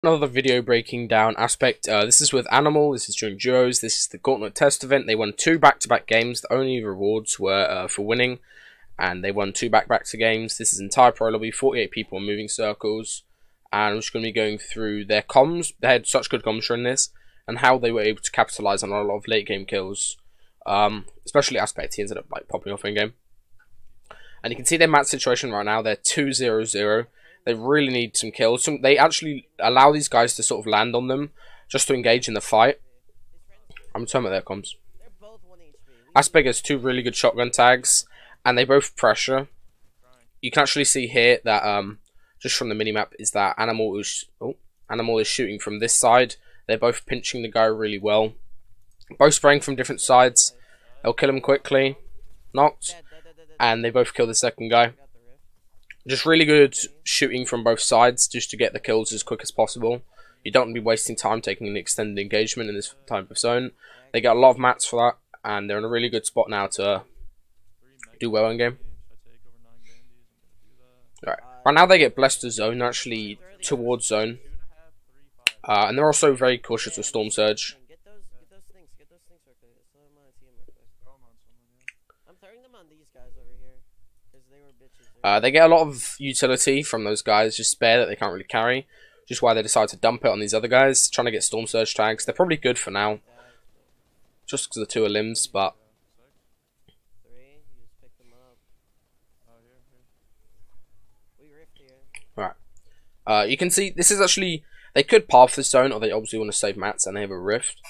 Another video breaking down aspect. This is with Animal. This is during duos. This is the Gauntlet Test event. They won 2 back-to-back games. The only rewards were for winning, and they won 2 back-to-back games. This is entire pro lobby, 48 people in moving circles, and I'm just going to be going through their comms. They had such good comms during this, and how they were able to capitalize on a lot of late game kills. Especially Aspect, he ended up popping off in game. And you can see their match situation right now. They're 2-0-0. They really need some kills. They actually allow these guys to sort of land on them just to engage in the fight. I'm talking about their comms. Aspect has 2 really good shotgun tags, and they both pressure. You can actually see here that just from the minimap is that Animal is shooting from this side. They're both pinching the guy really well. Both spraying from different sides. They'll kill him quickly. Knocked. And they both kill the second guy. Just really good shooting from both sides just to get the kills as quick as possible. You don't want to be wasting time taking an extended engagement in this type of zone. They get a lot of mats for that, and they're in a really good spot now to do well in game. Right now they get blessed to zone, actually towards zone. And they're also very cautious with Storm Surge. They get a lot of utility from those guys, just spare that they can't really carry. Just why they decide to dump it on these other guys, trying to get Storm Surge tags. They're probably good for now, just because the 2 are limbs, but... Alright. You can see, this is actually... They could path the zone, or they obviously want to save mats, and they have a rift.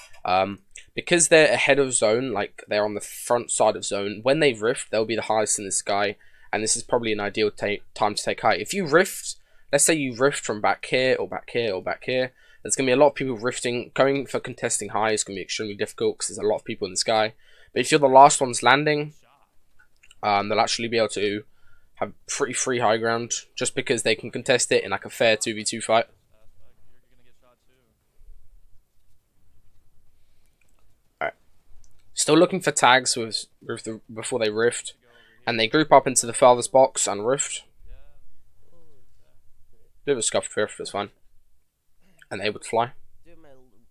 Because they're ahead of zone, like they're on the front side of zone, when they rift, they'll be the highest in the sky. And this is probably an ideal time to take height. If you rift, let's say you rift from back here, or back here, or back here, there's going to be a lot of people rifting. Going for contesting high is going to be extremely difficult because there's a lot of people in the sky. But if you're the last ones landing, they'll actually be able to have pretty free high ground, just because they can contest it in like a fair 2v2 fight. Alright. Still looking for tags before they rift. And they group up into the farthest box and rift. Bit of a scuffed rift, it's fine. And they're able to fly. Dude,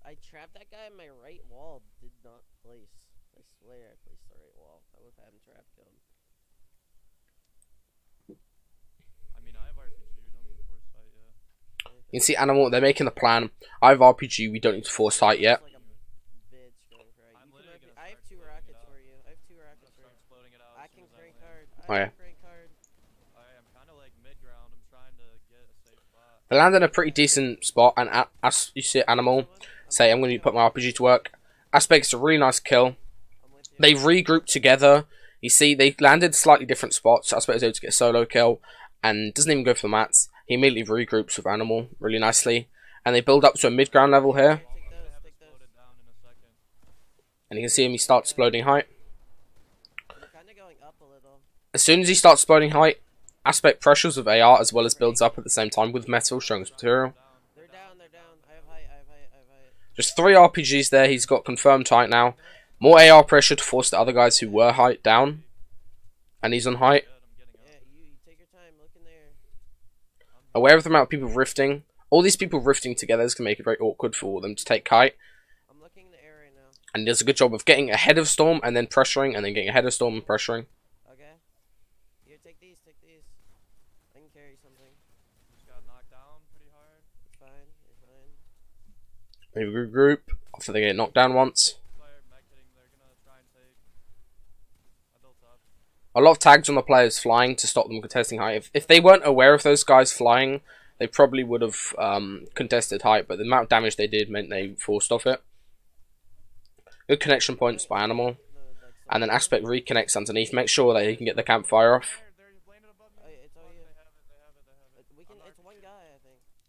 I trapped that guy, my right wall did not place. I swear I placed the right wall. I would have had him trapped him. I mean, I have RPG, we don't need to force fight yet. You can see Animal, they're making the plan. I have RPG, we don't need to force fight yet. I have 2 rockets for you. I have 2 rockets for you. I can crank hard. Oh yeah. I'm kind of like mid-ground. I'm trying to get a safe spot. They land in a pretty decent spot, and as you see Animal say, I'm going to put my RPG to work. Aspect's a really nice kill. They regroup together. You see, they landed slightly different spots. Aspect is able to get a solo kill, and doesn't even go for the mats. He immediately regroups with Animal really nicely, and they build up to a mid-ground level here. And you can see him, he starts exploding height. As soon as he starts exploding height, Aspect pressures with AR as well as builds up at the same time with metal, showing his material. They're down. I have height. Just 3 RPGs there, he's got confirmed height now. More AR pressure to force the other guys who were height down. And he's on height. Yeah, you take your time, look in there. Aware of the amount of people rifting. All these people rifting together is going to make it very awkward for them to take height. I'm looking in the air right now. And he does a good job of getting ahead of Storm and then pressuring, and then getting ahead of Storm and pressuring. Okay. Here, take these. I can carry something. Just got knocked down pretty hard. You're fine. Maybe regroup after they get knocked down once. A lot of tags on the players flying to stop them contesting height. If they weren't aware of those guys flying, they probably would have contested height, but the amount of damage they did meant they forced off it. Good connection points by Animal. And then Aspect reconnects underneath. Make sure that he can get the campfire off.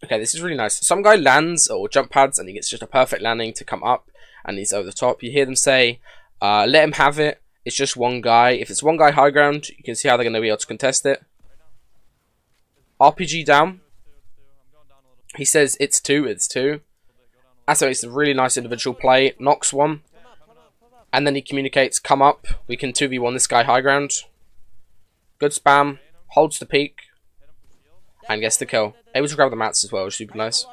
Okay, this is really nice. Some guy lands or jump pads and he gets just a perfect landing to come up and he's over the top. You hear them say, let him have it. It's just one guy. If it's one guy high ground, you can see how they're going to be able to contest it. RPG down. He says it's 2. Aspect makes a really nice individual play. Knocks one. And then he communicates, come up. We can 2v1 this guy high ground. Good spam. Holds the peak. And gets the kill. Able to grab the mats as well, which is super nice.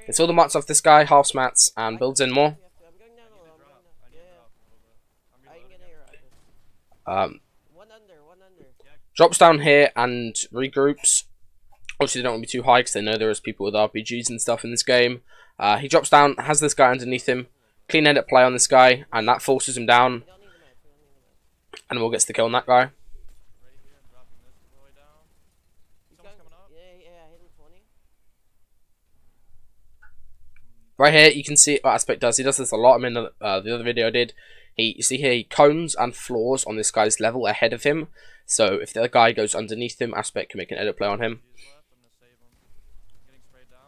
Gets all the mats off this guy, halves mats, and builds in more. I'm going down I need low. to I'm drop. going I need down. to drop a little bit. I'm I can reloading. get here. Um, One under. drops down here and regroups. Obviously, they don't want to be too high because they know there is people with RPGs and stuff in this game. He drops down, has this guy underneath him. Clean edit play on this guy, and that forces him down. We don't need the match. Animal gets the kill on that guy. Right here, I'm dropping this all the way down. He's Someone's going. coming up. Yeah, hit him 20. Right here, you can see what Aspect does. He does this a lot. I mean, the other video I did. You see here, he cones and floors on this guy's level ahead of him. So if the other guy goes underneath him, Aspect can make an edit play on him. He's left. I'm gonna save him. I'm getting sprayed down.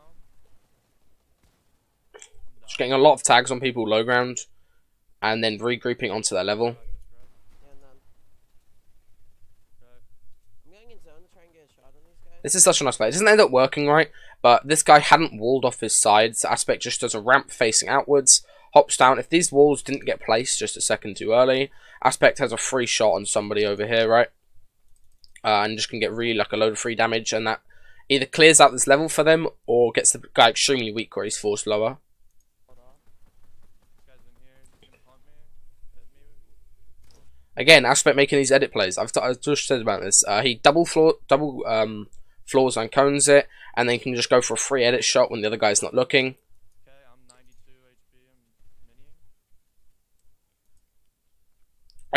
I'm Just down. getting a lot of tags on people low ground, and then regrouping onto their level. Yeah, none. I'm going in zone to try and get a shot on these guys. This is such a nice play. It doesn't end up working right, but this guy hadn't walled off his sides. Aspect just does a ramp facing outwards, hops down. If these walls didn't get placed just a second too early, Aspect has a free shot on somebody over here, right? And just can get really like a load of free damage, and that either clears out this level for them or gets the guy extremely weak where he's forced lower. Hold on. This guy's in here. He's gonna pump me. Hit me. Again, Aspect making these edit plays. I've just said about this. He double floors and cones it, and then can just go for a free edit shot when the other guy's not looking. Okay, I'm 92 HP.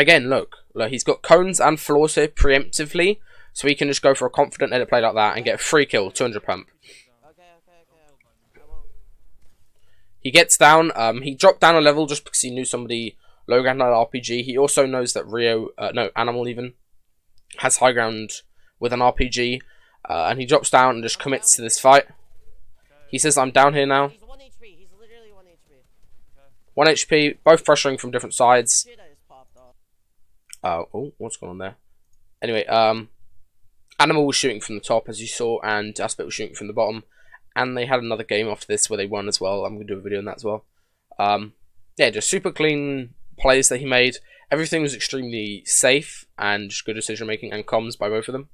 I'm minying. Again, look, he's got cones and floors here preemptively, so he can just go for a confident edit play like that and get a free kill, 200 pump. Okay. I won't. He gets down. He dropped down a level just because he knew somebody low ground had RPG. He also knows that Animal even has high ground with an RPG, and he drops down and just commits to this fight. He says, "I'm down here now." He's 1 HP. He's literally 1 HP. 1 HP, both pressuring from different sides. Shit, I just popped off. Oh, what's going on there? Anyway, Animal was shooting from the top, as you saw, and Aspect was shooting from the bottom. And they had another game after this where they won as well. I'm going to do a video on that as well. Yeah, just super clean plays that he made. Everything was extremely safe and just good decision making and comms by both of them.